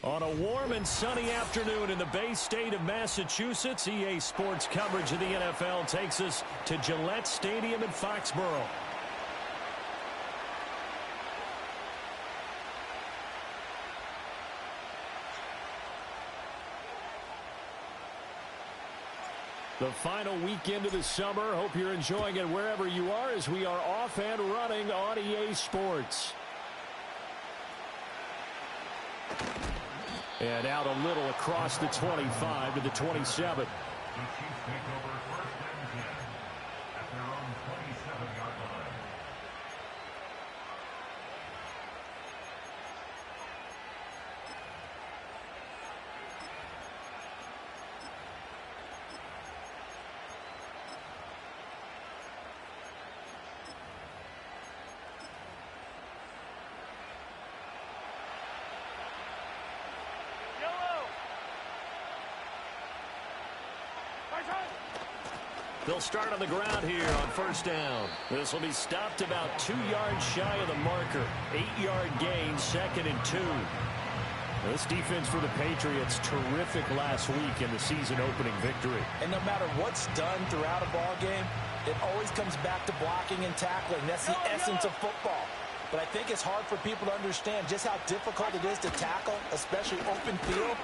On a warm and sunny afternoon in the Bay State of Massachusetts, EA Sports coverage of the NFL takes us to Gillette Stadium in Foxborough. The final weekend of the summer. Hope you're enjoying it wherever you are as we are off and running on EA Sports. And out a little across the 25 to the 27. They'll start on the ground here on first down. This will be stopped about 2 yards shy of the marker. 8-yard gain, 2nd and 2. This defense for the Patriots, terrific last week in the season-opening victory. And no matter what's done throughout a ball game, it always comes back to blocking and tackling. That's the essence of football. But I think it's hard for people to understand just how difficult it is to tackle, especially open field.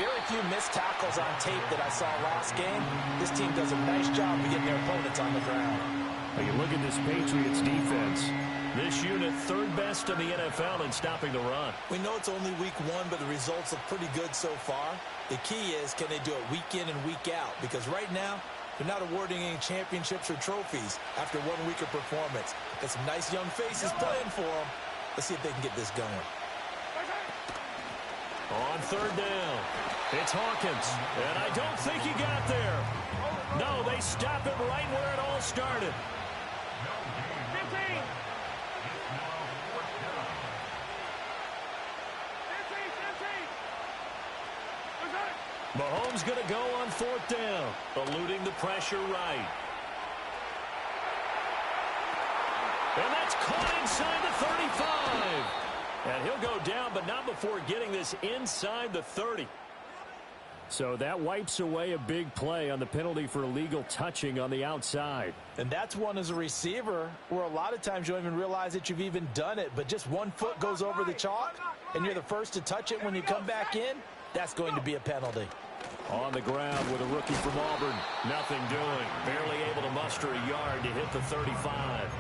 Very few missed tackles on tape that I saw last game. This team does a nice job of getting their opponents on the ground. When you look at this Patriots defense, this unit third best in the NFL in stopping the run. We know it's only week 1, but the results look pretty good so far. The key is, can they do it week in and week out? Because right now, they're not awarding any championships or trophies after 1 week of performance. Got some nice young faces playing for them. Let's see if they can get this going. On third down, it's Hawkins, and I don't think he got there. No, they stop him right where it all started. 15. Mahomes going to go on fourth down, eluding the pressure right. And that's caught inside the 35. And he'll go down, but not before getting this inside the 30. So that wipes away a big play on the penalty for illegal touching on the outside. And that's one as a receiver where a lot of times you don't even realize that you've even done it, but just 1 foot goes over the chalk, and you're the first to touch it when you come back in. That's going to be a penalty. On the ground with a rookie from Auburn. Nothing doing. Barely able to muster a yard to hit the 35.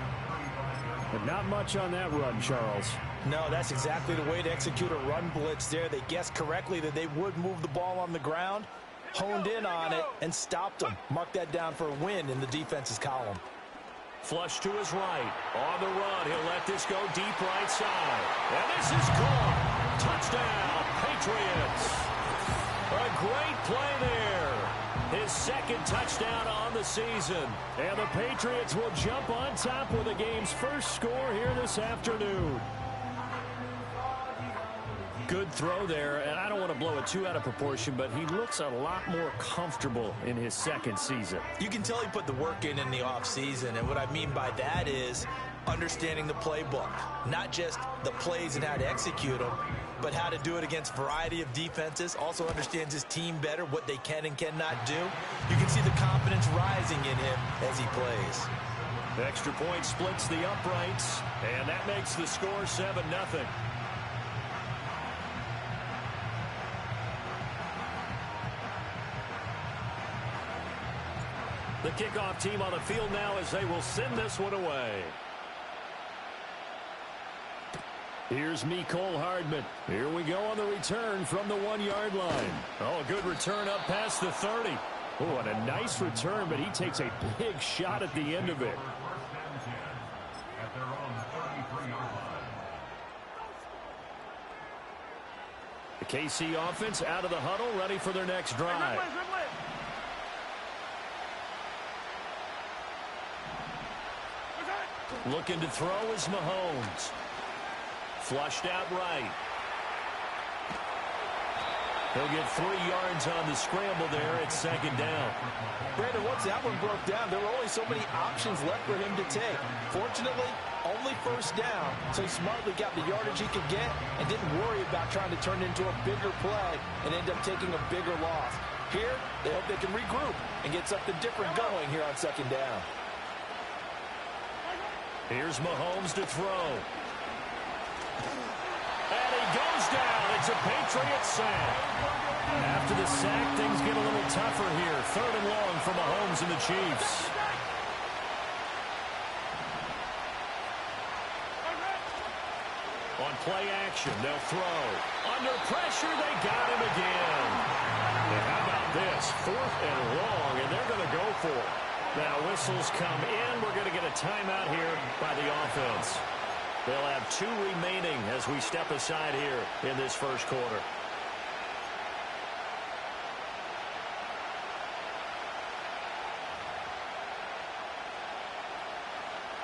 But not much on that run, Charles. No, that's exactly the way to execute a run blitz there. They guessed correctly that they would move the ball on the ground, honed in on it, and stopped them. Mark that down for a win in the defense's column. Flush to his right. On the run, he'll let this go deep right side. And this is caught. Touchdown, Patriots. A great play there. His second touchdown on the season. And the Patriots will jump on top with the game's first score here this afternoon. Good throw there, and I don't want to blow it too out of proportion, but he looks a lot more comfortable in his second season. You can tell he put the work in the offseason, and what I mean by that is understanding the playbook. Not just the plays and how to execute them, but how to do it against a variety of defenses. Also understands his team better, what they can and cannot do. You can see the confidence rising in him as he plays. The extra point splits the uprights, and that makes the score 7-0. The kickoff team on the field now as they will send this one away. Here's Mecole Hardman. Here we go on the return from the 1-yard line. Oh, a good return up past the 30. Oh, and a nice return, but he takes a big shot at the end of it. The KC offense out of the huddle, ready for their next drive. Looking to throw is Mahomes. Flushed out right. He'll get 3 yards on the scramble there at second down. Brandon, once that one broke down, there were only so many options left for him to take. Fortunately, Only first down, so he smartly got the yardage he could get and didn't worry about trying to turn it into a bigger play and end up taking a bigger loss. Here, they hope they can regroup and get something different going here on second down. Here's Mahomes to throw. And he goes down. It's a Patriots sack. After the sack, things get a little tougher here. 3rd and long for Mahomes and the Chiefs. On play action, they'll throw. Under pressure, they got him again. And how about this? 4th and long, and they're going to go for it. Now whistles come in. We're going to get a timeout here by the offense. They'll have 2 remaining as we step aside here in this first quarter.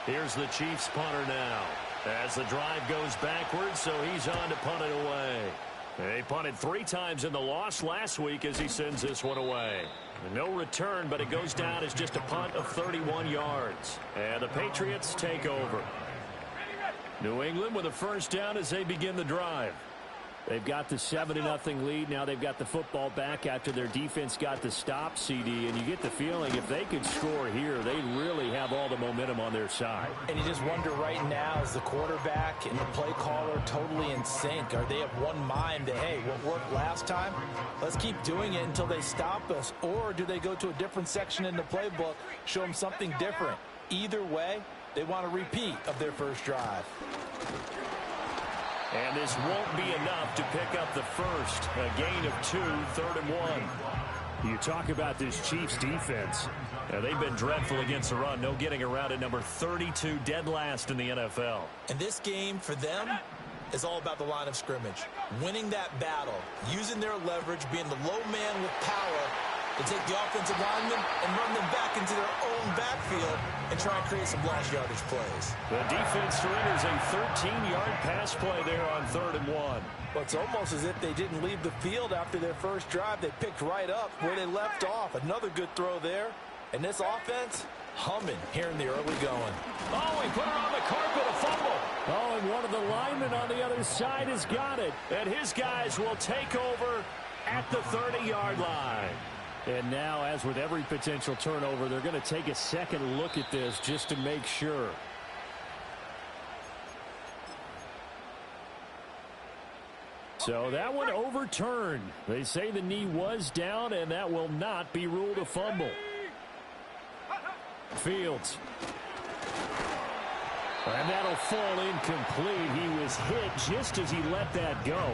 Here's the Chiefs punter now. As the drive goes backwards, so he's on to punt it away. They punted 3 times in the loss last week as he sends this one away. No return, but it goes down as just a punt of 31 yards. And the Patriots take over. New England with a first down as they begin the drive. They've got the 7-0 lead. Now they've got the football back after their defense got the stop, CD. And you get the feeling if they could score here, they really have all the momentum on their side. And you just wonder right now, is the quarterback and the play caller totally in sync? Are they of one mind that, hey, what worked last time, let's keep doing it until they stop us? Or do they go to a different section in the playbook, show them something different? Either way, they want a repeat of their first drive. And this won't be enough to pick up the first. A gain of 2, 3rd and 1. You talk about this Chiefs defense. Now, they've been dreadful against the run. No getting around at number 32, dead last in the NFL. And this game for them is all about the line of scrimmage. Winning that battle, using their leverage, being the low man with power to take the offensive linemen and run them back into their own backfield and try and create some lost yardage plays. The defense surrenders a 13-yard pass play there on 3rd and 1. Well, it's almost as if they didn't leave the field after their first drive. They picked right up where they left off. Another good throw there. And this offense, humming here in the early going. Oh, he put her on the carpet, a fumble. Oh, and one of the linemen on the other side has got it. And his guys will take over at the 30-yard line. And now, as with every potential turnover, they're going to take a second look at this just to make sure. So that one overturned. They say the knee was down, and that will not be ruled a fumble. Fields. And that'll fall incomplete. He was hit just as he let that go.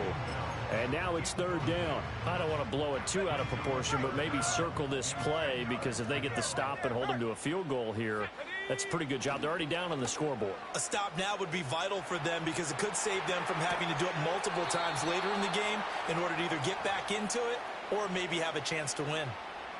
And now it's 3rd down. I don't want to blow it too out of proportion, but maybe circle this play, because if they get the stop and hold them to a field goal here, that's a pretty good job. They're already down on the scoreboard. A stop now would be vital for them because it could save them from having to do it multiple times later in the game in order to either get back into it or maybe have a chance to win.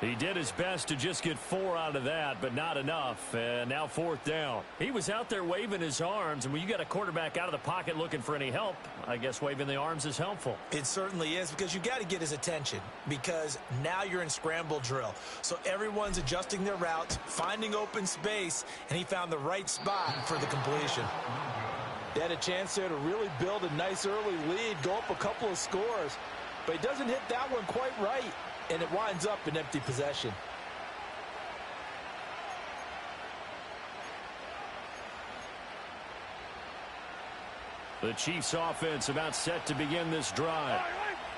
He did his best to just get 4 out of that, but not enough. And now 4th down. He was out there waving his arms, and when you got a quarterback out of the pocket looking for any help, I guess waving the arms is helpful. It certainly is, because you got to get his attention, because now you're in scramble drill. So everyone's adjusting their routes, finding open space, and he found the right spot for the completion. They had a chance there to really build a nice early lead, go up a couple of scores, but he doesn't hit that one quite right. And it winds up in empty possession. The Chiefs offense about set to begin this drive.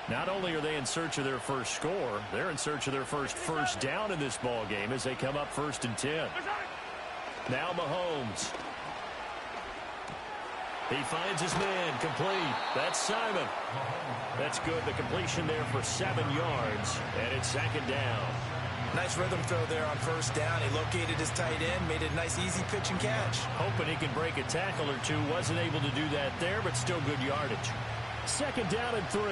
Not only are they in search of their first score, they're in search of their first down in this ball game as they come up 1st and 10. Now Mahomes. He finds his man, complete. That's Simon. That's good. The completion there for 7 yards, and it's 2nd down. Nice rhythm throw there on 1st down. He located his tight end, made a nice easy pitch and catch. Hoping he can break a tackle or two. Wasn't able to do that there, but still good yardage. 2nd down and 3.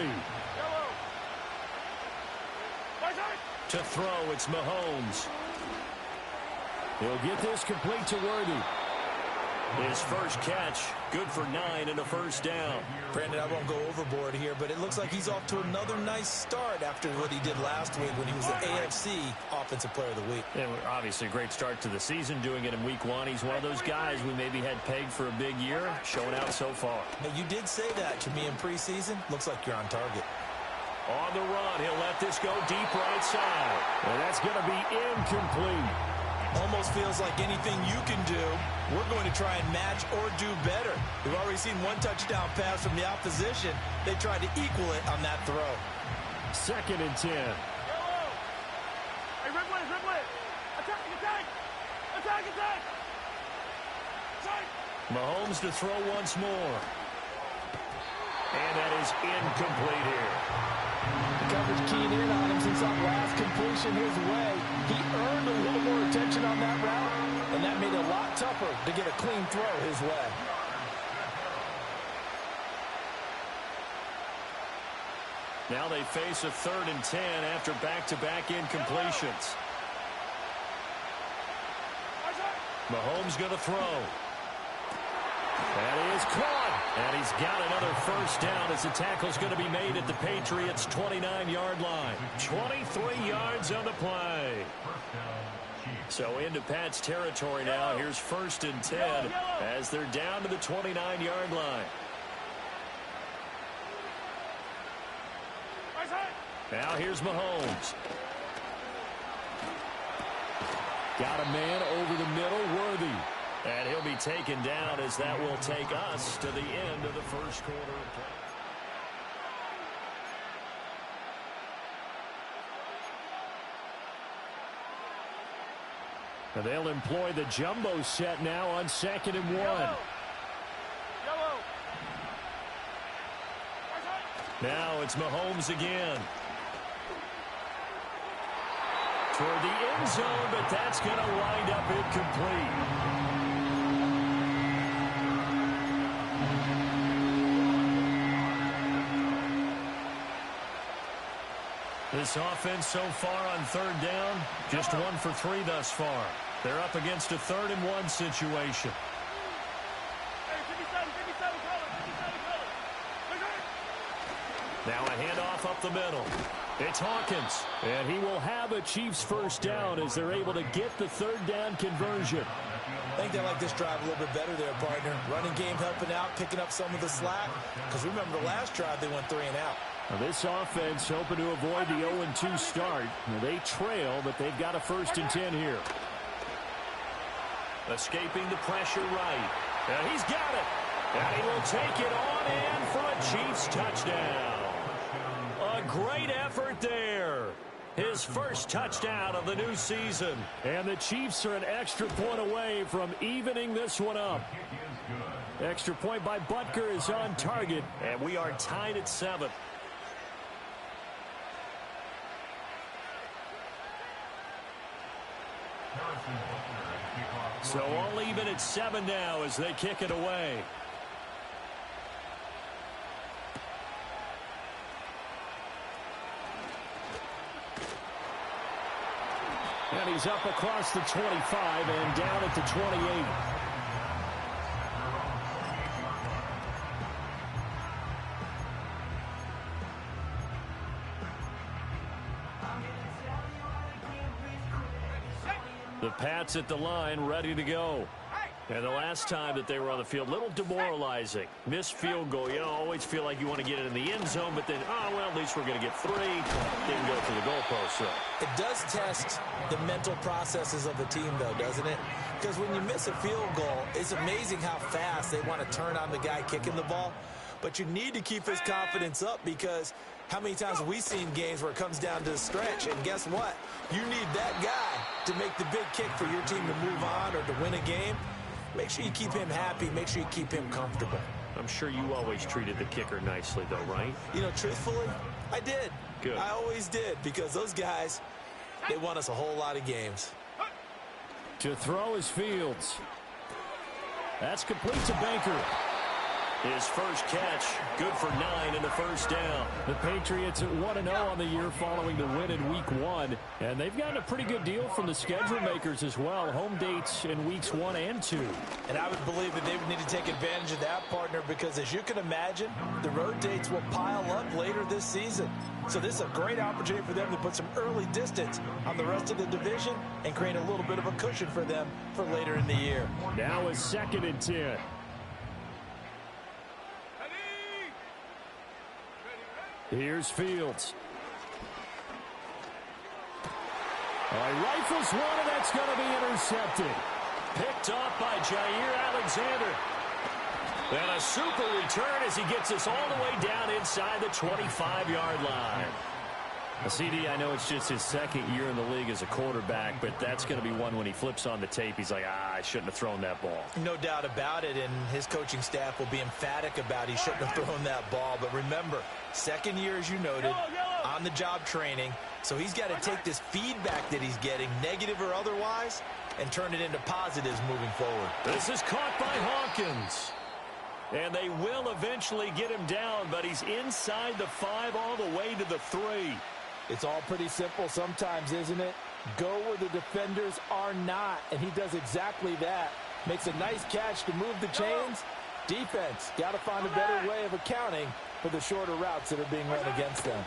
To throw, it's Mahomes. He'll get this complete to Worthy. His first catch, good for 9 and a first down. Brandon, I won't go overboard here, but it looks like he's off to another nice start after what he did last week when he was the AFC Offensive Player of the Week. And obviously a great start to the season, doing it in week 1. He's one of those guys we maybe had pegged for a big year, showing out so far. Now, you did say that to me in preseason. Looks like you're on target. On the run, he'll let this go deep right side. And that's going to be incomplete. Almost feels like anything you can do, we're going to try and match or do better. We've already seen one touchdown pass from the opposition. They tried to equal it on that throw. 2nd and 10. Hey, rip it. Attack. Mahomes to throw once more. And that is incomplete here. The coverage keyed in on him since that last completion his way. He earned a little more attention on that route, and that made it a lot tougher to get a clean throw his way. Now they face a 3rd and 10 after back-to-back incompletions. Mahomes going to throw. That is caught. And he's got another first down as the tackle's going to be made at the Patriots' 29-yard line. 23 yards on the play. So into Pat's territory now. Here's 1st and 10 as they're down to the 29-yard line. Now here's Mahomes. Got a man over the middle, Worthy. And he'll be taken down as that will take us to the end of the first quarter of play. And they'll employ the jumbo set now on 2nd and 1. Now it's Mahomes again. Toward the end zone, but that's going to wind up incomplete. This offense so far on 3rd down, just 1 for 3 thus far. They're up against a 3rd and 1 situation. Now a handoff up the middle. It's Hawkins, and he will have a Chiefs first down as they're able to get the 3rd down conversion. I think they like this drive a little bit better there, partner. Running game helping out, picking up some of the slack. Because remember, the last drive they went 3 and out. Now this offense hoping to avoid the 0-2 start. Now they trail, but they've got a 1st and 10 here. Escaping the pressure right. And he's got it. And he will take it on in for a Chiefs touchdown. A great effort there. His first touchdown of the new season. And the Chiefs are an extra point away from evening this one up. Extra point by Butker is on target. And we are tied at 7. So all even at 7 now as they kick it away. And he's up across the 25 and down at the 28. The Pats at the line, ready to go. And the last time that they were on the field, a little demoralizing. Missed field goal. You always feel like you want to get it in the end zone, but then, well, at least we're going to get 3. Didn't go to the goalpost, so. It does test the mental processes of a team, though, doesn't it? Because when you miss a field goal, it's amazing how fast they want to turn on the guy kicking the ball. But you need to keep his confidence up because how many times have we seen games where it comes down to the stretch, and guess what? You need that guy to make the big kick for your team to move on or to win a game. Make sure you keep him happy. Make sure you keep him comfortable. I'm sure you always treated the kicker nicely, though, right? You know, truthfully, I did. Good. I always did because those guys, they won us a whole lot of games. To throw is Fields. That's complete to Baker. His first catch, good for 9 and a first down. The Patriots at 1-0 on the year following the win in Week 1. And they've gotten a pretty good deal from the schedule makers as well. Home dates in Weeks 1 and 2. And I would believe that they would need to take advantage of that, partner, because as you can imagine, the road dates will pile up later this season. So this is a great opportunity for them to put some early distance on the rest of the division and create a little bit of a cushion for them for later in the year. Now a 2nd and 10. Here's Fields. All right, rifles one, and that's going to be intercepted. Picked off by Jair Alexander. And a super return as he gets us all the way down inside the 25-yard line. CD, I know it's just his 2nd year in the league as a quarterback, but that's going to be one when he flips on the tape, he's like, I shouldn't have thrown that ball. No doubt about it, and his coaching staff will be emphatic about he shouldn't have thrown that ball. But remember, 2nd year, as you noted, on-the-job training, so he's got to take this feedback that he's getting, negative or otherwise, and turn it into positives moving forward. This is caught by Hawkins. And they will eventually get him down, but he's inside the 5 all the way to the 3. It's all pretty simple sometimes, isn't it? Go where the defenders are not, and he does exactly that. Makes a nice catch to move the chains. Defense, got to find a better way of accounting for the shorter routes that are being run against them.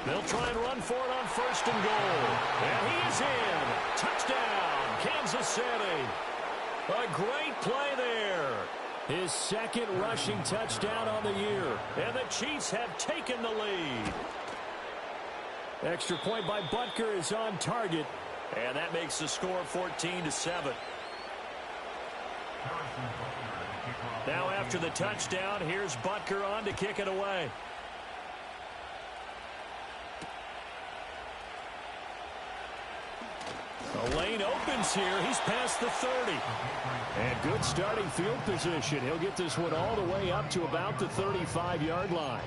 They'll try and run for it on 1st and goal. And he is in. Touchdown, Kansas City. A great play there. His 2nd rushing touchdown on the year. And the Chiefs have taken the lead. Extra point by Butker is on target. And that makes the score 14-7. Now after the touchdown, here's Butker on to kick it away. The lane opens here. He's past the 30. And good starting field position. He'll get this one all the way up to about the 35-yard line.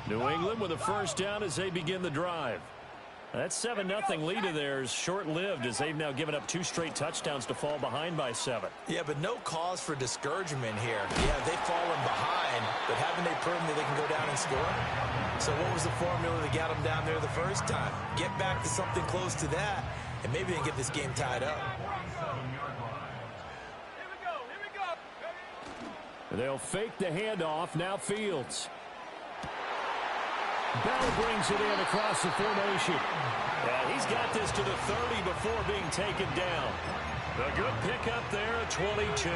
New England with a first down as they begin the drive. That 7-0 lead of theirs short-lived as they've now given up 2 straight touchdowns to fall behind by 7. Yeah, but no cause for discouragement here. Yeah, they've fallen behind, but haven't they proven that they can go down and score? So what was the formula that got them down there the first time? Get back to something close to that, and maybe they can get this game tied up. They'll fake the handoff. Now Fields. Bell brings it in across the formation. Yeah, he's got this to the 30 before being taken down. A good pickup there at 22.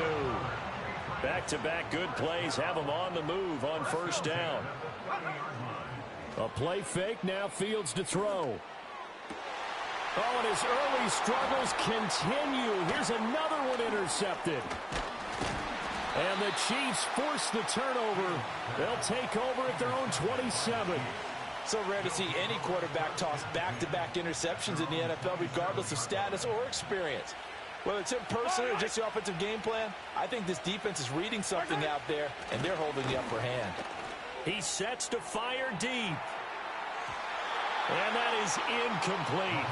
Back-to-back good plays have him on the move on 1st down. A play fake. Now Fields to throw. Oh, and his early struggles continue. Here's another one intercepted. And the Chiefs force the turnover. They'll take over at their own 27. So rare to see any quarterback toss back-to-back interceptions in the NFL, regardless of status or experience. Whether it's him personally or just the offensive game plan, I think this defense is reading something out there, and they're holding the upper hand. He sets to fire deep. And that is incomplete.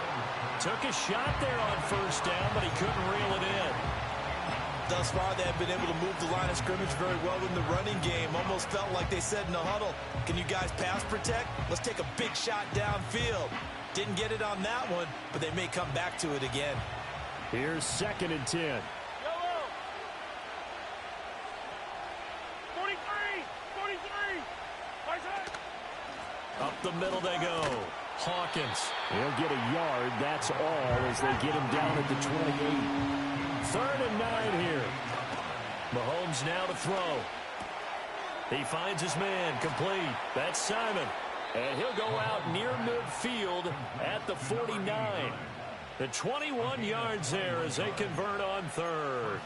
Took a shot there on 1st down, but he couldn't reel it in. Thus far, they have been able to move the line of scrimmage very well in the running game. Almost felt like they said in the huddle, can you guys pass protect? Let's take a big shot downfield. Didn't get it on that one, but they may come back to it again. Here's 2nd and 10. 43. Up the middle they go. Hawkins. He'll get a yard. That's all as they get him down at the 28. 3rd and 9 here. Mahomes now to throw. He finds his man complete. That's Simon. And he'll go out near midfield at the 49. The 21 yards there as they convert on 3rd.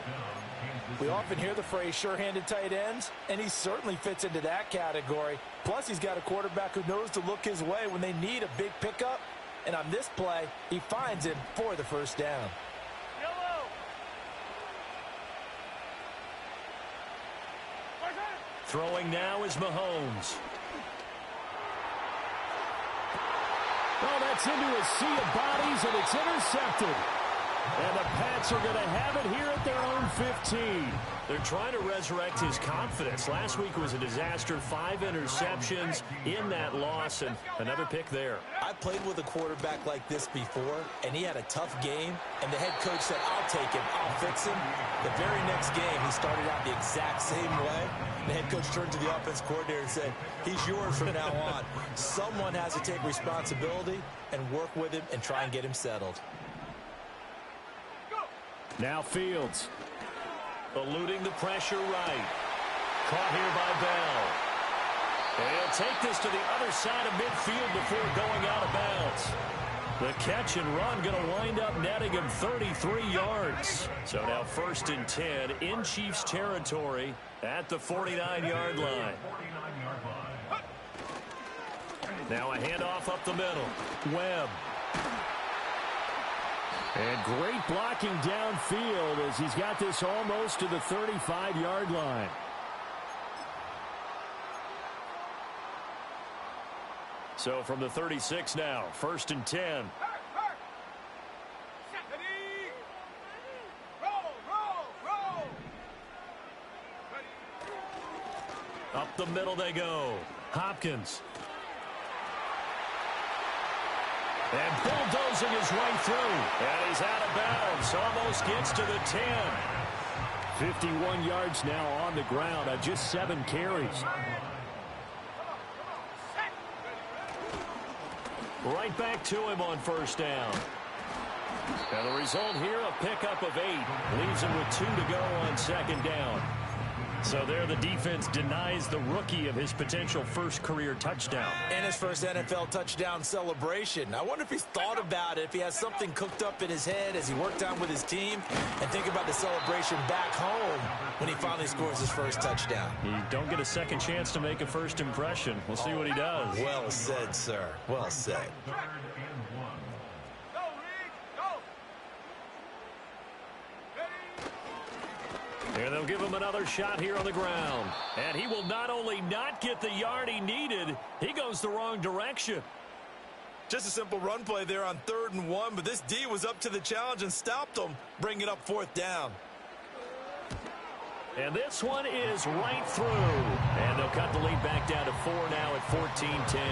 We often hear the phrase sure-handed tight ends, and he certainly fits into that category. Plus, he's got a quarterback who knows to look his way when they need a big pickup. And on this play, he finds him for the 1st down. Throwing now is Mahomes. Oh, that's into a sea of bodies, and it's intercepted. And the Pats are going to have it here at their own 15. They're trying to resurrect his confidence. Last week was a disaster. 5 interceptions in that loss, and another pick there. I played with a quarterback like this before, and he had a tough game, and the head coach said, I'll take him, I'll fix him. The very next game, he started out the exact same way. The head coach turned to the offense coordinator and said, he's yours from now on. Someone has to take responsibility and work with him and try and get him settled. Now Fields. Eluding the pressure right. Caught here by Bell. And he'll take this to the other side of midfield before going out of bounds. The catch and run going to wind up netting him 33 yards. So now 1st and 10 in Chiefs territory at the 49-yard line. Now a handoff up the middle. Webb. And great blocking downfield as he's got this almost to the 35-yard line. So from the 36 now, 1st and 10. Up the middle they go. Hopkins. And bulldozing his way through. And he's out of bounds. Almost gets to the 10. 51 yards now on the ground on just 7 carries. Right back to him on 1st down. And the result here, a pickup of 8. Leaves him with 2 to go on 2nd down. So there the defense denies the rookie of his potential first career touchdown. And his first NFL touchdown celebration. I wonder if he's thought about it, if he has something cooked up in his head as he worked on with his team, and think about the celebration back home when he finally scores his first touchdown. You don't get a second chance to make a first impression. We'll see what he does. Well said, sir. Well said. And they'll give him another shot here on the ground. And he will not only not get the yard he needed, he goes the wrong direction. Just a simple run play there on 3rd and 1, but this D was up to the challenge and stopped him, bringing up 4th down. And this one is right through. And they'll cut the lead back down to 4 now at 14-10.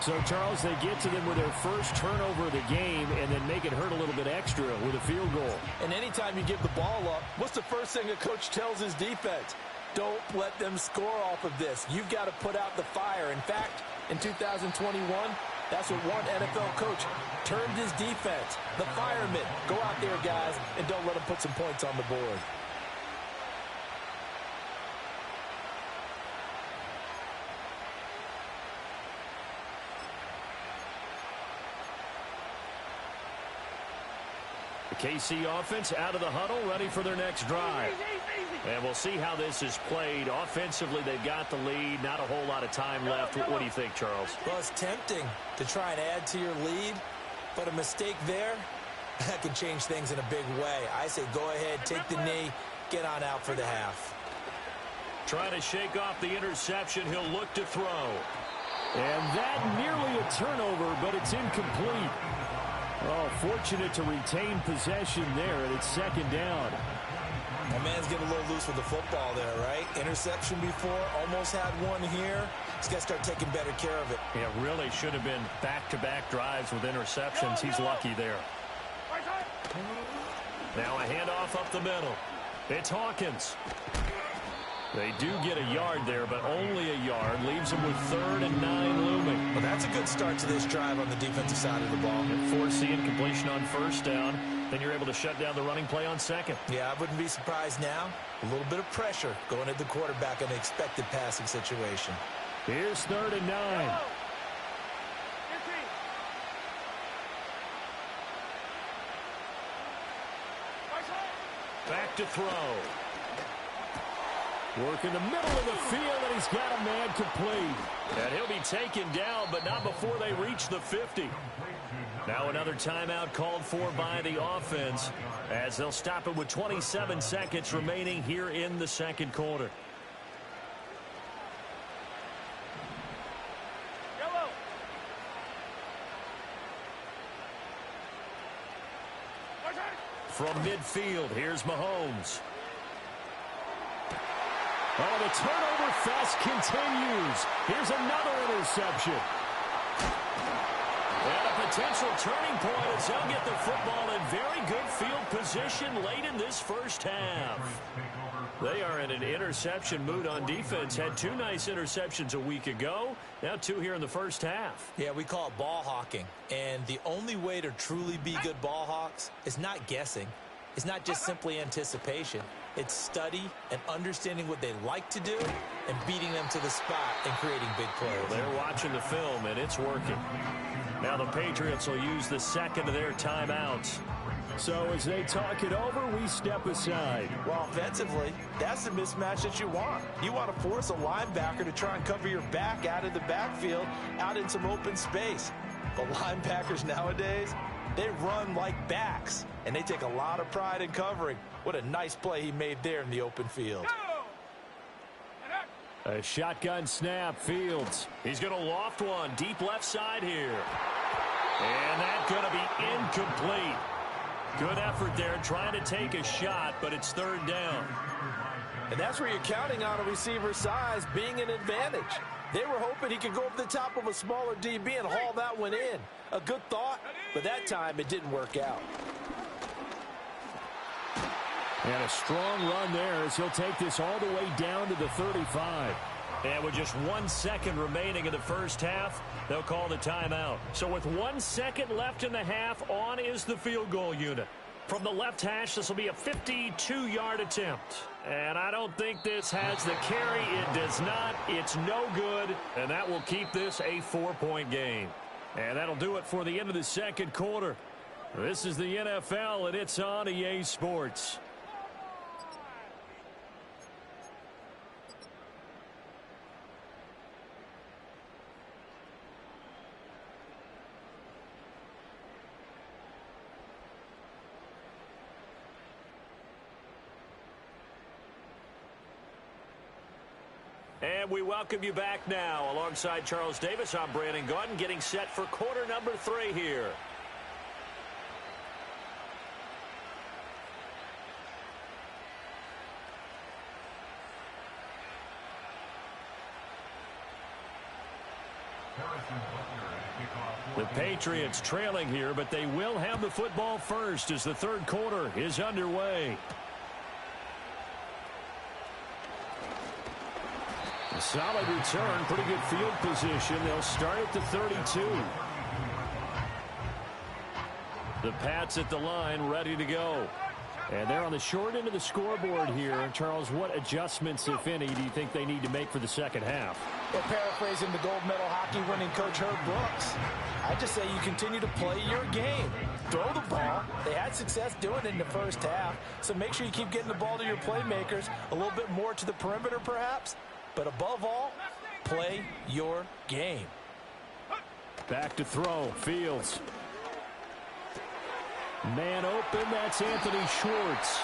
So, Charles, they get to them with their first turnover of the game and then make it hurt a little bit extra with a field goal. And anytime you give the ball up, what's the first thing a coach tells his defense? Don't let them score off of this. You've got to put out the fire. In fact, in 2021, that's what one NFL coach termed his defense. The firemen. Go out there, guys, and don't let them put some points on the board. KC offense out of the huddle, ready for their next drive. And we'll see how this is played. Offensively, they've got the lead. Not a whole lot of time left. What do you think, Charles? Well, it's tempting to try and add to your lead, but a mistake there, that can change things in a big way. I say go ahead, take the knee, get on out for the half. Trying to shake off the interception. He'll look to throw. And that nearly a turnover, but it's incomplete. Oh, fortunate to retain possession there, and it's 2nd down. That man's getting a little loose with the football there, right? Interception before, almost had one here. He's got to start taking better care of it. Yeah, really should have been back-to-back drives with interceptions. He's lucky there. Now a handoff up the middle. It's Hawkins. They do get a yard there, but only a yard. Leaves them with 3rd and 9 looming. Well, that's a good start to this drive on the defensive side of the ball. And force the incompletion on 1st down. Then you're able to shut down the running play on 2nd. Yeah, I wouldn't be surprised now. A little bit of pressure going at the quarterback in an expected passing situation. Here's 3rd and 9. Back to throw. Work in the middle of the field, and he's got a man complete. And he'll be taken down, but not before they reach the 50. Now another timeout called for by the offense as they'll stop it with 27 seconds remaining here in the 2nd quarter. from midfield. Here's Mahomes. Oh, the turnover fest continues. Here's another interception. And a potential turning point as he'll get the football in very good field position late in this first half. They are in an interception mood on defense. Had 2 nice interceptions a week ago. Now 2 here in the first half. Yeah, we call it ball hawking. And the only way to truly be good ball hawks is not guessing. It's not just simply anticipation. It's study and understanding what they like to do and beating them to the spot and creating big plays. They're watching the film, and it's working. Now the Patriots will use the second of their timeouts. So as they talk it over, we step aside. Well, offensively, that's the mismatch that you want. You want to force a linebacker to try and cover your back out of the backfield, out in some open space. But linebackers nowadays, they run like backs, and they take a lot of pride in covering. What a nice play he made there in the open field. A shotgun snap, Fields. He's going to loft one deep left side here. And that's going to be incomplete. Good effort there trying to take a shot, but it's third down. And that's where you're counting on a receiver's size being an advantage. They were hoping he could go over the top of a smaller DB and haul that one in. A good thought, but that time it didn't work out. And a strong run there as he'll take this all the way down to the 35. And with just 1 second remaining in the first half, they'll call the timeout. So with 1 second left in the half, on is the field goal unit. From the left hash, this will be a 52-yard attempt. And I don't think this has the carry. It does not. It's no good. And that will keep this a 4-point game. And that'll do it for the end of the second quarter. This is the NFL, and it's on EA Sports. And we welcome you back now. Alongside Charles Davis, I'm Brandon Gaudin, getting set for quarter number 3 here. The Patriots trailing here, but they will have the football first as the third quarter is underway. A solid return, pretty good field position. They'll start at the 32. The Pats at the line, ready to go. And they're on the short end of the scoreboard here. Charles, what adjustments, if any, do you think they need to make for the second half? Well, paraphrasing the gold medal hockey winning coach Herb Brooks, I just say you continue to play your game. Throw the ball. They had success doing it in the first half, so make sure you keep getting the ball to your playmakers, a little bit more to the perimeter perhaps, but above all, play your game. Back to throw, Fields. Man open, that's Anthony Schwartz.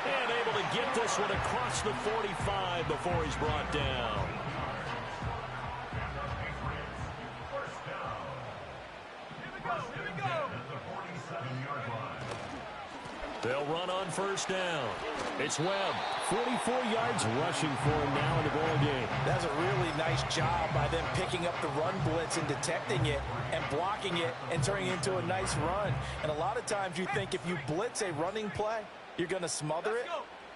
And able to get this one across the 45 before he's brought down. They'll run on first down. It's Webb. 44 yards rushing for him now in the ball game. That's a really nice job by them picking up the run blitz and detecting it and blocking it and turning it into a nice run. And a lot of times you think if you blitz a running play, you're going to smother it.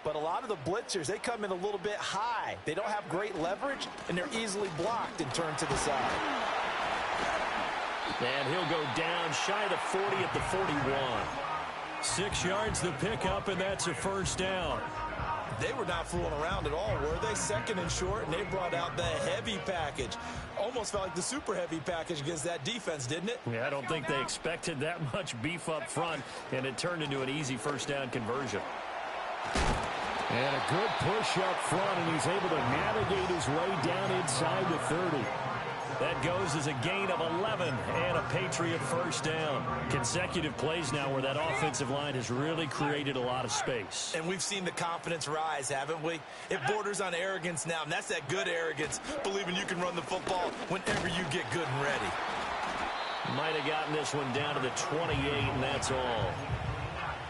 But a lot of the blitzers, they come in a little bit high. They don't have great leverage, and they're easily blocked and turned to the side. And he'll go down shy of the 40 at the 41. 6 yards the pickup, and that's a first down. They were not fooling around at all, were they? Second and short, and they brought out the heavy package. Almost felt like the super heavy package against that defense, didn't it? Yeah, I don't think they expected that much beef up front, and it turned into an easy first down conversion. And a good push up front, and he's able to navigate his way down inside the 30. That goes as a gain of 11 and a Patriot first down. Consecutive plays now where that offensive line has really created a lot of space. And we've seen the confidence rise, haven't we? It borders on arrogance now, and that's that good arrogance, believing you can run the football whenever you get good and ready. Might have gotten this one down to the 28, and that's all.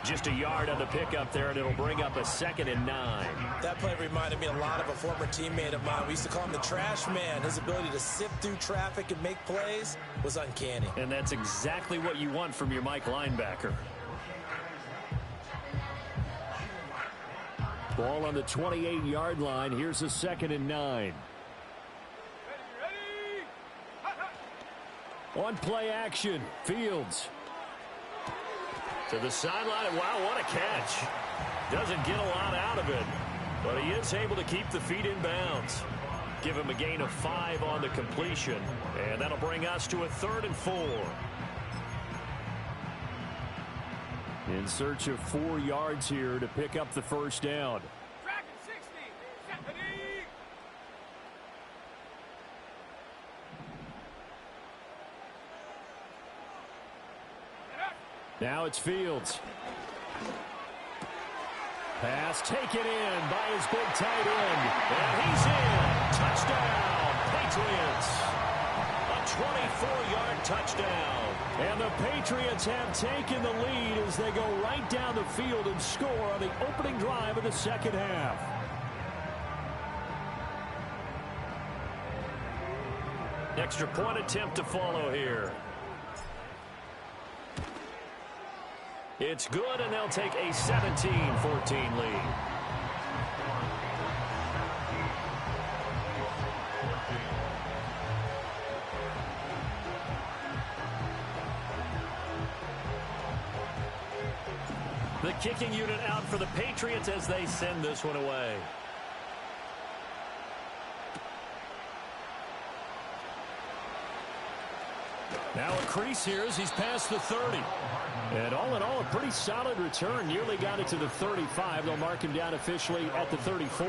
Just a yard on the pickup there, and it'll bring up a 2nd and 9. That play reminded me a lot of a former teammate of mine. We used to call him the trash man. His ability to sift through traffic and make plays was uncanny. And that's exactly what you want from your Mike linebacker. Ball on the 28-yard line. Here's a 2nd and 9. On play action, Fields. To the sideline. Wow, what a catch. Doesn't get a lot out of it, but he is able to keep the feet in bounds. Give him a gain of 5 on the completion, and that'll bring us to a 3rd and 4. In search of 4 yards here to pick up the first down. Now it's Fields. Pass taken in by his big tight end. And he's in. Touchdown, Patriots. A 24-yard touchdown. And the Patriots have taken the lead as they go right down the field and score on the opening drive of the second half. Extra point attempt to follow here. It's good, and they'll take a 17-14 lead. The kicking unit out for the Patriots as they send this one away. Now a crease here as he's past the 30. And all in all, a pretty solid return. Nearly got it to the 35. They'll mark him down officially at the 34.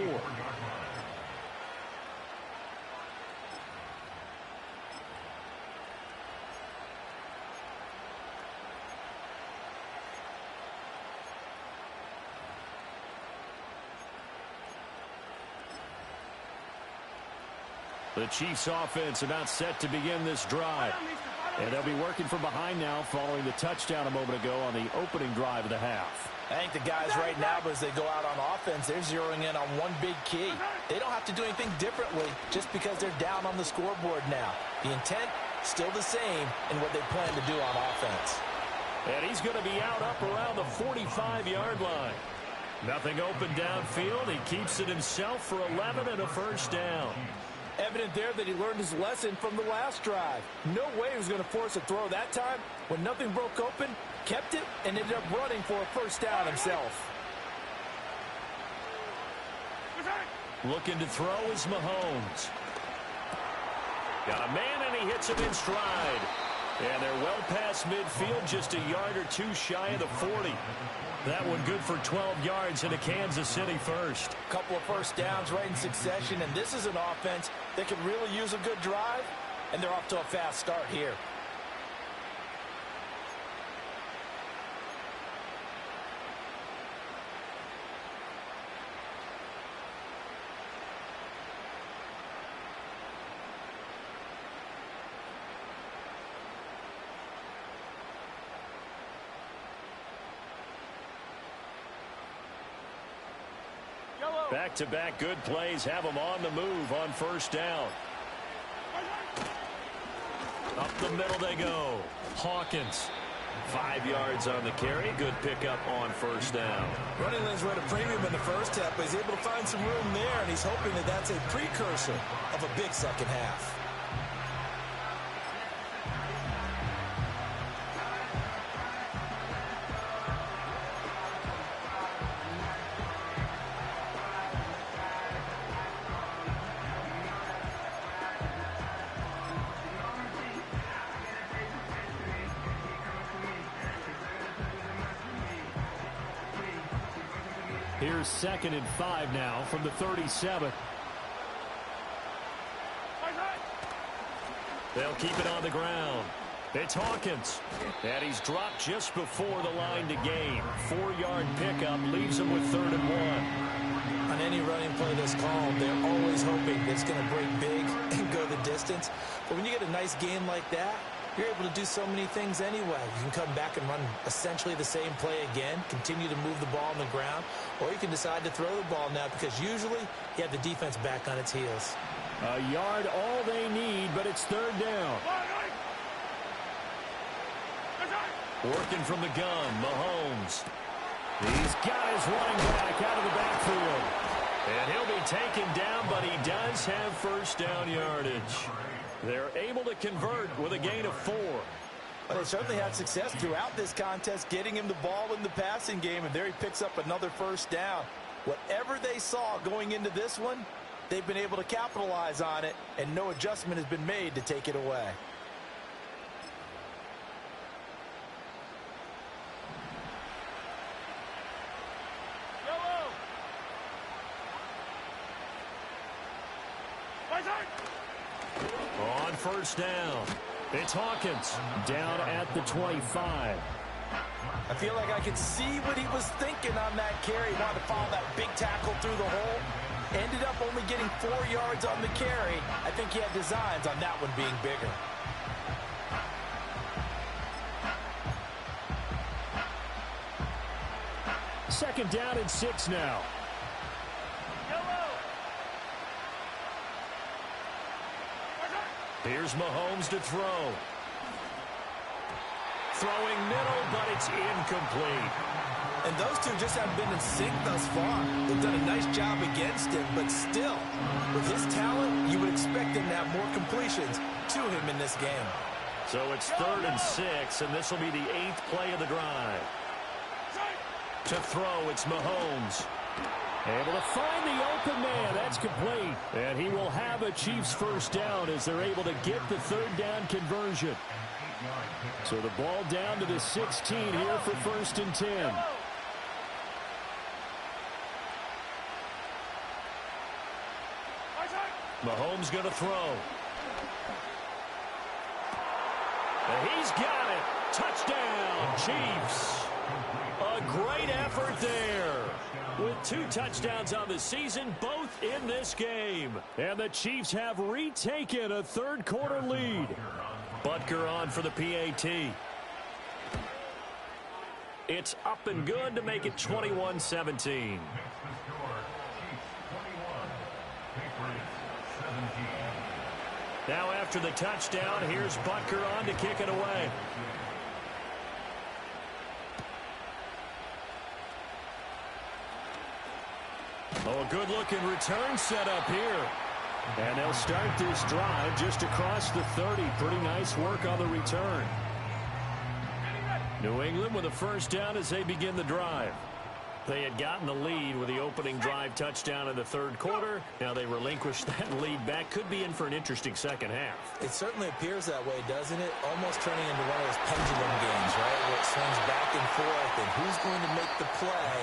The Chiefs offense about set to begin this drive. And they'll be working from behind now following the touchdown a moment ago on the opening drive of the half. I think the guys right now, as they go out on offense, they're zeroing in on one big key. They don't have to do anything differently just because they're down on the scoreboard now. The intent, still the same in what they plan to do on offense. And he's going to be out up around the 45-yard line. Nothing open downfield. He keeps it himself for 11 and a first down. Evident there that he learned his lesson from the last drive. No way he was going to force a throw that time. When nothing broke open, kept it, and ended up running for a first down himself. Looking to throw is Mahomes. Got a man, and he hits him in stride. And they're well past midfield, just a yard or two shy of the 40. That one good for 12 yards into Kansas City first. Couple of first downs right in succession, and this is an offense that can really use a good drive, and they're off to a fast start here. Back-to-back good plays have them on the move on first down. Up the middle they go. Hawkins. 5 yards on the carry. Good pickup on first down. Running lanes were at a premium in the first half, but he's able to find some room there, and he's hoping that that's a precursor of a big second half. Here's 2nd and 5 now from the 37. They'll keep it on the ground. It's Hawkins. And he's dropped just before the line to gain. 4-yard pickup leaves him with 3rd and 1. On any running play that's called, they're always hoping it's going to break big and go the distance. But when you get a nice gain like that, you're able to do so many things anyway. You can come back and run essentially the same play again, continue to move the ball on the ground, or you can decide to throw the ball now because usually you have the defense back on its heels. A yard all they need, but it's third down. Working from the gun, Mahomes. He's got his running back out of the backfield. And he'll be taken down, but he does have first down yardage. They're able to convert with a gain of 4. Well, they certainly had success throughout this contest getting him the ball in the passing game, and there he picks up another first down. Whatever they saw going into this one, they've been able to capitalize on it, and no adjustment has been made to take it away. On first down, it's Hawkins down at the 25. I feel like I could see what he was thinking on that carry. He wanted to follow that big tackle through the hole. Ended up only getting 4 yards on the carry. I think he had designs on that one being bigger. Second down and 6 now. Here's Mahomes to throw. Throwing middle, but it's incomplete. And those two just haven't been in sync thus far. They've done a nice job against him, but still, with his talent, you would expect him to have more completions to him in this game. So it's 3rd and 6, and this will be the 8th play of the drive. To throw, it's Mahomes. Able to find the open man. That's complete. And he will have a Chiefs first down as they're able to get the 3rd down conversion. So the ball down to the 16 here for 1st and 10. Mahomes going to throw. And he's got it. Touchdown, Chiefs. A great effort there. With 2 touchdowns on the season, both in this game. And the Chiefs have retaken a 3rd quarter lead. Butker on for the PAT. It's up and good to make it 21-17. Now after the touchdown, here's Butker on to kick it away. Oh, a good-looking return set up here. And they'll start this drive just across the 30. Pretty nice work on the return. New England with a first down as they begin the drive. They had gotten the lead with the opening drive touchdown in the 3rd quarter. Now they relinquished that lead back. Could be in for an interesting second half. It certainly appears that way, doesn't it? Almost turning into one of those pendulum games, right? Where it swings back and forth, and who's going to make the play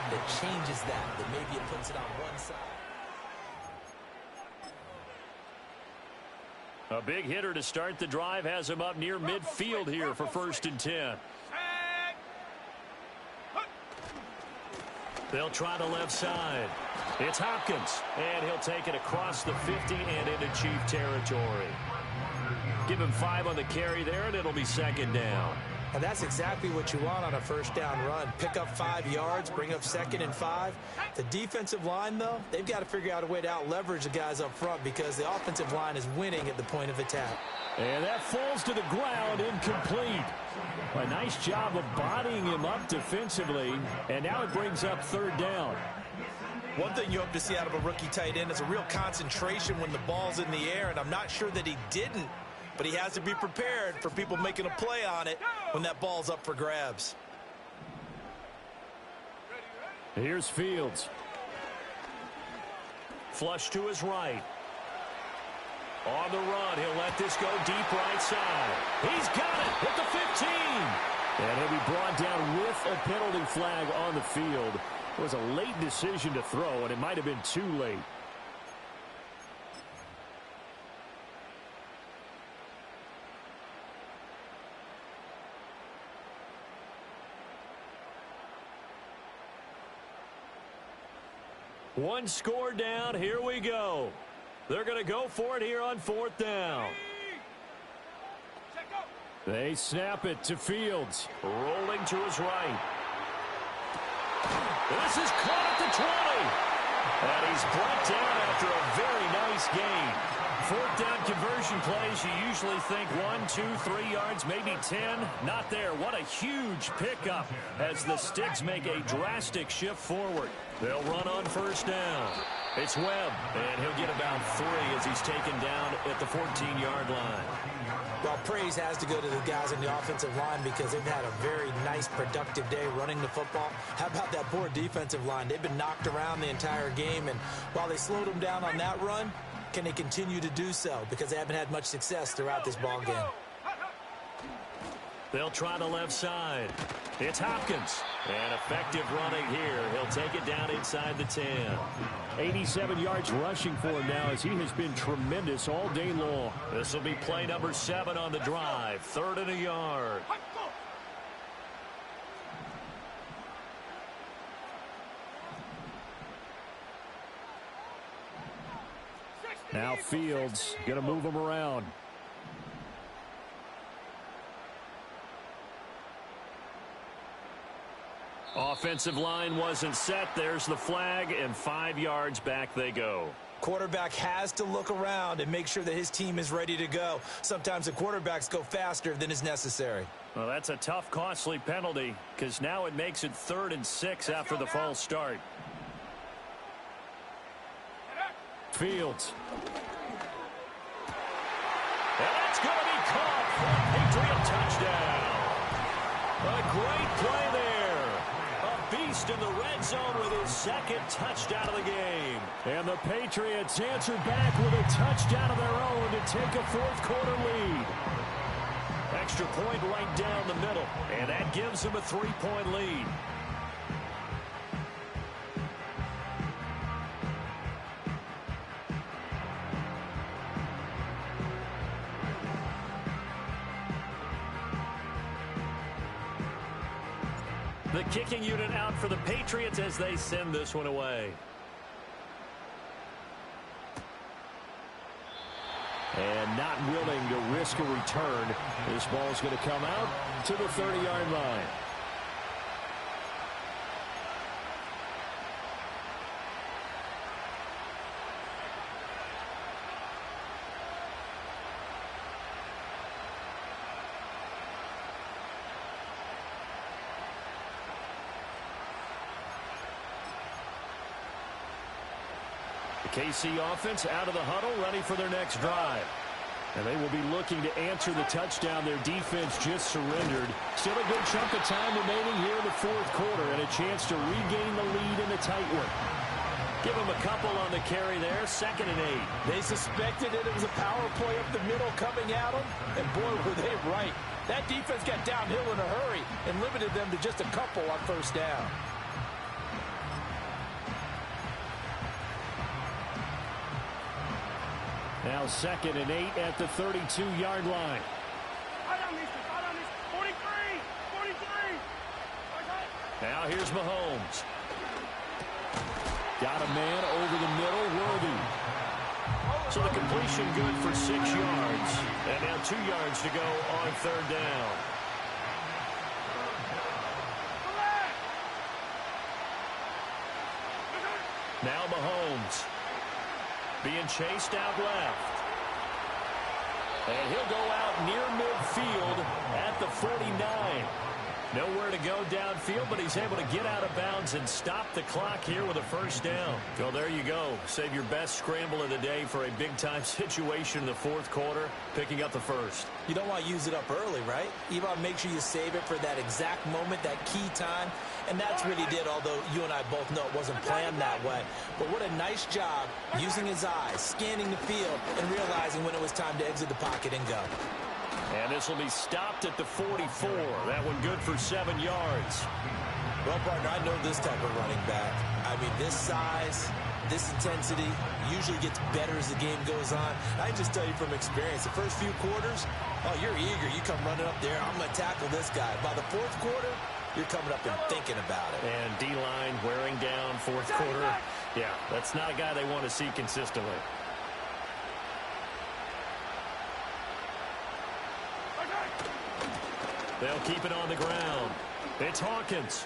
that changes that maybe it puts it on one side. A big hitter to start the drive has him up near midfield here for 1st and 10. They'll try the left side. It's Hopkins, and he'll take it across the 50 and into Chief territory. Give him 5 on the carry there, and it'll be 2nd down. And that's exactly what you want on a first down run. Pick up 5 yards, bring up 2nd and 5. The defensive line, though, they've got to figure out a way to out-leverage the guys up front because the offensive line is winning at the point of attack. And that falls to the ground, incomplete. A nice job of bodying him up defensively, and now it brings up 3rd down. One thing you hope to see out of a rookie tight end is a real concentration when the ball's in the air, and I'm not sure that he didn't, but he has to be prepared for people making a play on it when that ball's up for grabs. Here's Fields. Flush to his right. On the run, he'll let this go deep right side. He's got it at the 15. And he'll be brought down with a penalty flag on the field. It was a late decision to throw, and it might have been too late. One score down. Here we go. They're going to go for it here on 4th down. They snap it to Fields. Rolling to his right. This is caught at the 20. And he's brought down after a very nice gain. Fourth down conversion plays, you usually think 1, 2, 3 yards, maybe 10. Not there. What a huge pickup as the Sticks make a drastic shift forward. They'll run on first down. It's Webb, and he'll get about 3 as he's taken down at the 14-yard line. Well, praise has to go to the guys on the offensive line because they've had a very nice, productive day running the football. How about that poor defensive line? They've been knocked around the entire game, and while they slowed them down on that run, can they continue to do so? Because they haven't had much success throughout this ball game. They'll try the left side. It's Hopkins. And effective running here. He'll take it down inside the 10. 87 yards rushing for him now as he has been tremendous all day long. This will be play number 7 on the drive. 3rd and a yard. Now Fields going to move him around. Offensive line wasn't set. There's the flag, and 5 yards back they go. Quarterback has to look around and make sure that his team is ready to go. Sometimes the quarterbacks go faster than is necessary. Well, that's a tough, costly penalty because now it makes it 3rd and 6 after the false start. Fields. And that's going to be caught for a Patriot touchdown. A great play there. A beast in the red zone with his 2nd touchdown of the game. And the Patriots answer back with a touchdown of their own to take a 4th quarter lead. Extra point right down the middle, and that gives them a 3-point lead. The kicking unit out for the Patriots as they send this one away. And not willing to risk a return. This ball's going to come out to the 30-yard line. KC offense out of the huddle, ready for their next drive. And they will be looking to answer the touchdown their defense just surrendered. Still a good chunk of time remaining here in the 4th quarter and a chance to regain the lead in the tight one. Give them a couple on the carry there, 2nd and 8. They suspected it was a power play up the middle coming at them, and boy, were they right. That defense got downhill in a hurry and limited them to just a couple on first down. Now 2nd and 8 at the 32-yard line. 43. Now here's Mahomes. Got a man over the middle, Worthy. So the completion good for 6 yards. And now 2 yards to go on 3rd down. Now Mahomes. Being chased out left. And he'll go out near midfield at the 49. Nowhere to go downfield, but he's able to get out of bounds and stop the clock here with a first down. Well, there you go. Save your best scramble of the day for a big-time situation in the 4th quarter, picking up the first. You don't want to use it up early, right? You want to make sure you save it for that exact moment, that key time. And that's what he did, although you and I both know it wasn't planned that way. But what a nice job using his eyes, scanning the field, and realizing when it was time to exit the pocket and go. And this will be stopped at the 44. That one good for 7 yards. Well, partner, I know this type of running back. I mean, this size, this intensity usually gets better as the game goes on. I just tell you from experience, the first few quarters, oh, you're eager. You come running up there, I'm going to tackle this guy. By the 4th quarter, you're coming up and thinking about it. And D-line wearing down 4th quarter. Yeah, that's not a guy they want to see consistently. They'll keep it on the ground. It's Hawkins.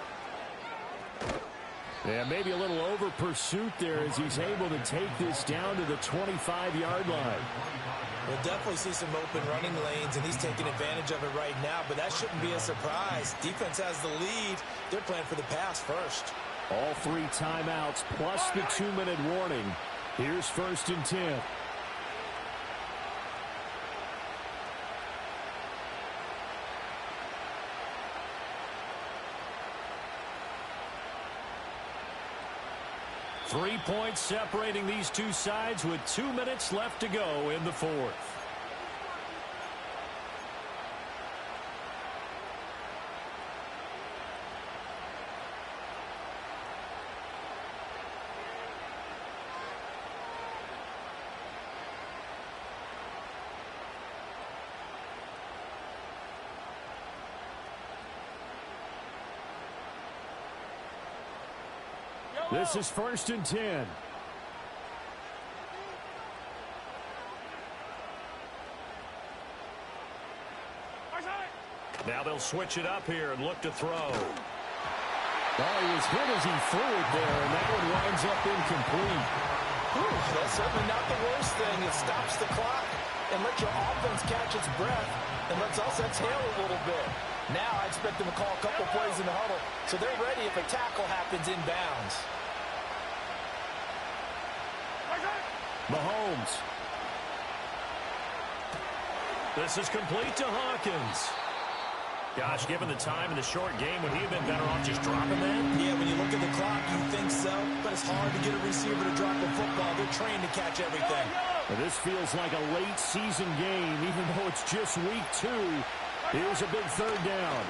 Yeah, maybe a little over pursuit there as he's able to take this down to the 25-yard line. We'll definitely see some open running lanes, and he's taking advantage of it right now, but that shouldn't be a surprise. Defense has the lead. They're playing for the pass first. All 3 timeouts plus the 2-minute warning. Here's 1st and 10. Three points separating these two sides with 2 minutes left to go in the 4th. This is 1st and 10. Now they'll switch it up here and look to throw. Oh, he was hit as he threw it there, and that one winds up incomplete. That's certainly not the worst thing. It stops the clock and lets your offense catch its breath and lets us exhale a little bit. Now I expect them to call a couple plays in the huddle, so they're ready if a tackle happens inbounds. Mahomes. This is complete to Hawkins. Gosh, given the time in the short game, would he have been better off just dropping that? Yeah, when you look at the clock, you think so, but it's hard to get a receiver to drop a football. They're trained to catch everything. Well, this feels like a late season game, even though it's just week 2. Here's a big 3rd down.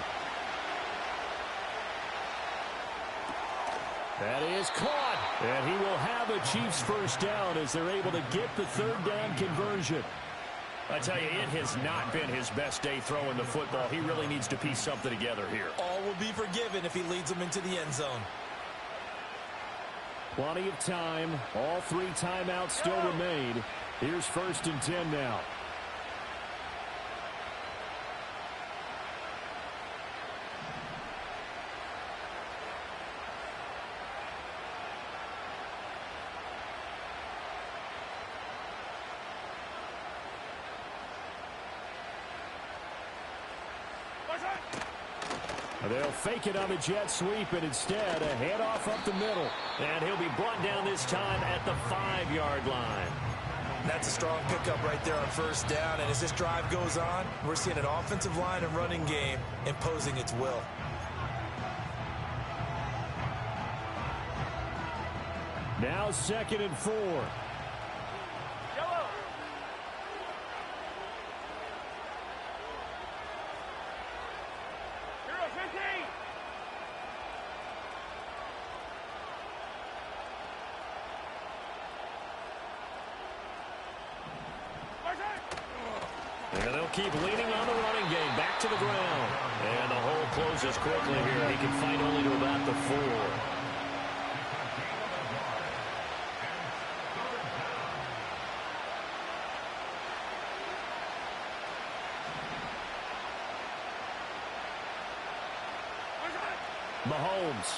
That is caught, and he will have a Chiefs 1st down as they're able to get the 3rd down conversion. I tell you, it has not been his best day throwing the football. He really needs to piece something together here. All will be forgiven if he leads them into the end zone. Plenty of time. All 3 timeouts still remain. Here's 1st and 10 now. They'll fake it on the jet sweep, and instead a handoff up the middle. And he'll be brought down this time at the 5-yard line. That's a strong pickup right there on 1st down. And as this drive goes on, we're seeing an offensive line and running game imposing its will. Now 2nd and 4. And they'll keep leaning on the running game. Back to the ground. And the hole closes quickly here. He can fight only to about the 4. Mahomes.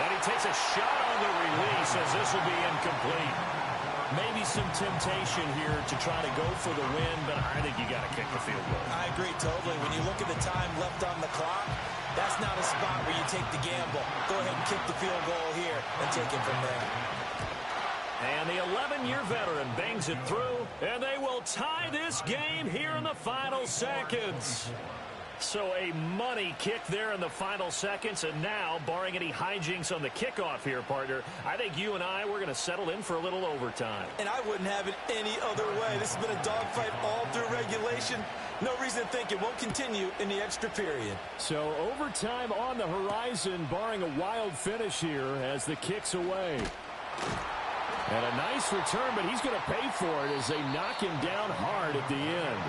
And he takes a shot on the release as this will be incomplete. Maybe some temptation here to try to go for the win, but I think you got to kick the field goal. I agree totally. When you look at the time left on the clock, that's not a spot where you take the gamble. Go ahead and kick the field goal here and take it from there. And the 11-year veteran bangs it through, and they will tie this game here in the final seconds. So a money kick there in the final seconds, and now, barring any hijinks on the kickoff here, partner, I think you and we're going to settle in for a little overtime. And I wouldn't have it any other way. This has been a dogfight all through regulation. No reason to think it won't continue in the extra period. So overtime on the horizon, barring a wild finish here as the kick's away. And a nice return, but he's going to pay for it as they knock him down hard at the end.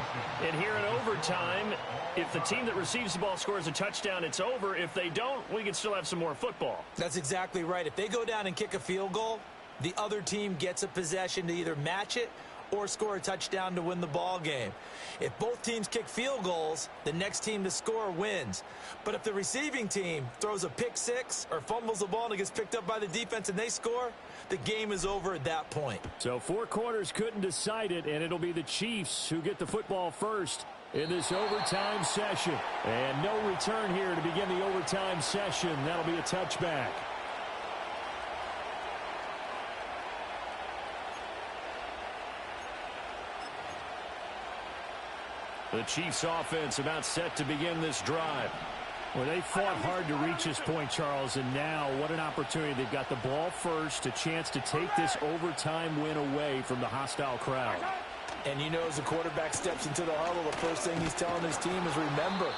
And here in overtime, if the team that receives the ball scores a touchdown, it's over. If they don't, we can still have some more football. That's exactly right. If they go down and kick a field goal, the other team gets a possession to either match it or score a touchdown to win the ball game. If both teams kick field goals, the next team to score wins. But if the receiving team throws a pick six or fumbles the ball and it gets picked up by the defense and they score, the game is over at that point. So 4 quarters couldn't decide it, and it'll be the Chiefs who get the football first in this overtime session. And no return here to begin the overtime session. That'll be a touchback. The Chiefs offense about set to begin this drive. Well, they fought hard to reach this point, Charles, and now what an opportunity. They've got the ball first, a chance to take this overtime win away from the hostile crowd. And you know, as the quarterback steps into the huddle, the first thing he's telling his team is, remember,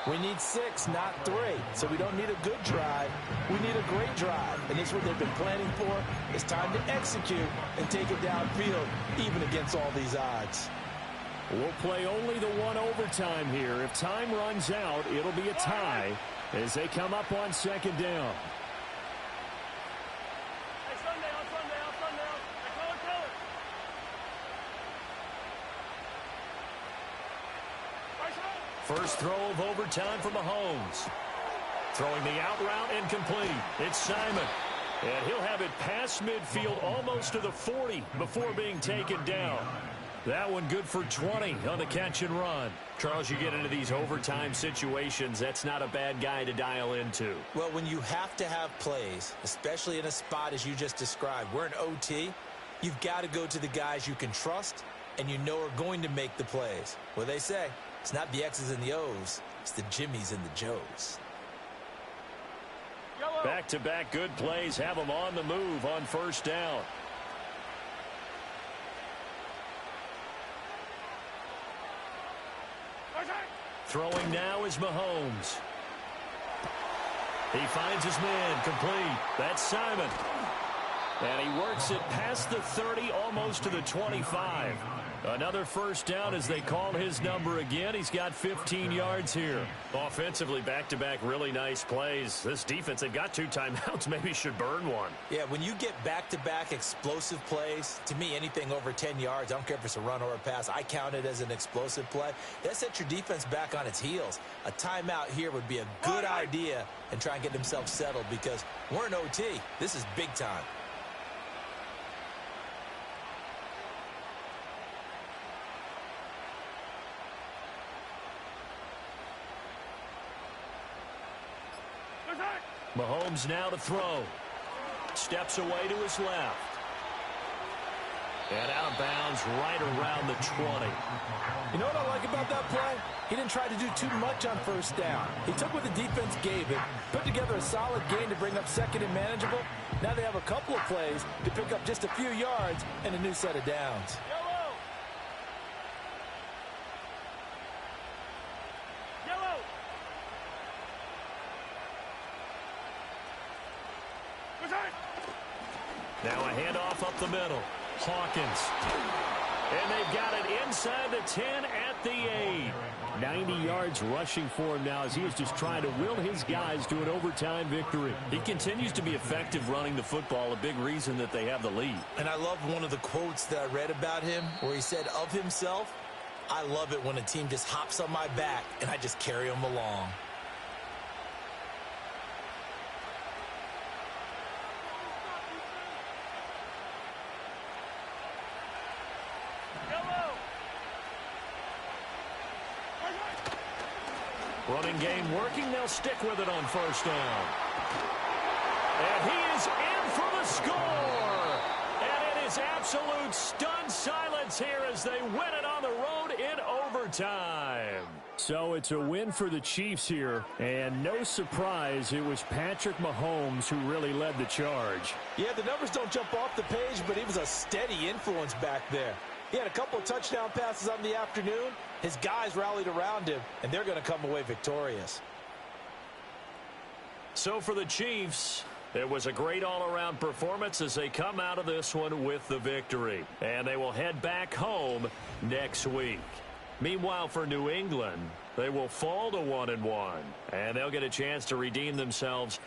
we need 6, not 3. So we don't need a good drive. We need a great drive. And this is what they've been planning for. It's time to execute and take it downfield, even against all these odds. We'll play only the 1 overtime here. If time runs out, it'll be a tie as they come up on 2nd down. Hey, Sunday. Hey, kill it. First throw of overtime for Mahomes. Throwing the out route incomplete. It's Simon. And he'll have it past midfield almost to the 40 before being taken down. That one good for 20 on the catch and run. Charles, you get into these overtime situations, that's not a bad guy to dial into. Well, when you have to have plays, especially in a spot as you just described, we're in OT, you've got to go to the guys you can trust and you know are going to make the plays. Well, they say it's not the X's and the O's, it's the Jimmys and the Joes. Back-to-back good plays have them on the move on 1st down. Throwing now is Mahomes. He finds his man complete. That's Simon. And he works it past the 30, almost to the 25. Another 1st down as they call his number again. He's got 15 yards here. Offensively, back-to-back really nice plays. This defense, they've got 2 timeouts, maybe should burn one. Yeah, when you get back-to-back explosive plays, to me, anything over 10 yards, I don't care if it's a run or a pass, I count it as an explosive play. That sets your defense back on its heels. A timeout here would be a good idea and try and get themselves settled because we're in OT. This is big time. Mahomes now to throw. Steps away to his left. And out of bounds right around the 20. You know what I like about that play? He didn't try to do too much on 1st down. He took what the defense gave him, put together a solid gain to bring up 2nd and manageable. Now they have a couple of plays to pick up just a few yards and a new set of downs. Now a handoff up the middle. Hawkins. And they've got it inside the 10 at the 8. 90 yards rushing for him now as he was just trying to will his guys to an overtime victory. He continues to be effective running the football, a big reason that they have the lead. And I love one of the quotes that I read about him where he said of himself, I love it when a team just hops on my back and I just carry them along. Running game working. They'll stick with it on 1st down. And he is in for the score. And it is absolute stunned silence here as they win it on the road in overtime. So it's a win for the Chiefs here. And no surprise, it was Patrick Mahomes who really led the charge. Yeah, the numbers don't jump off the page, but he was a steady influence back there. He had a couple of touchdown passes on the afternoon. His guys rallied around him, and they're going to come away victorious. So for the Chiefs, it was a great all-around performance as they come out of this one with the victory. And they will head back home next week. Meanwhile, for New England, they will fall to 1-1, and they'll get a chance to redeem themselves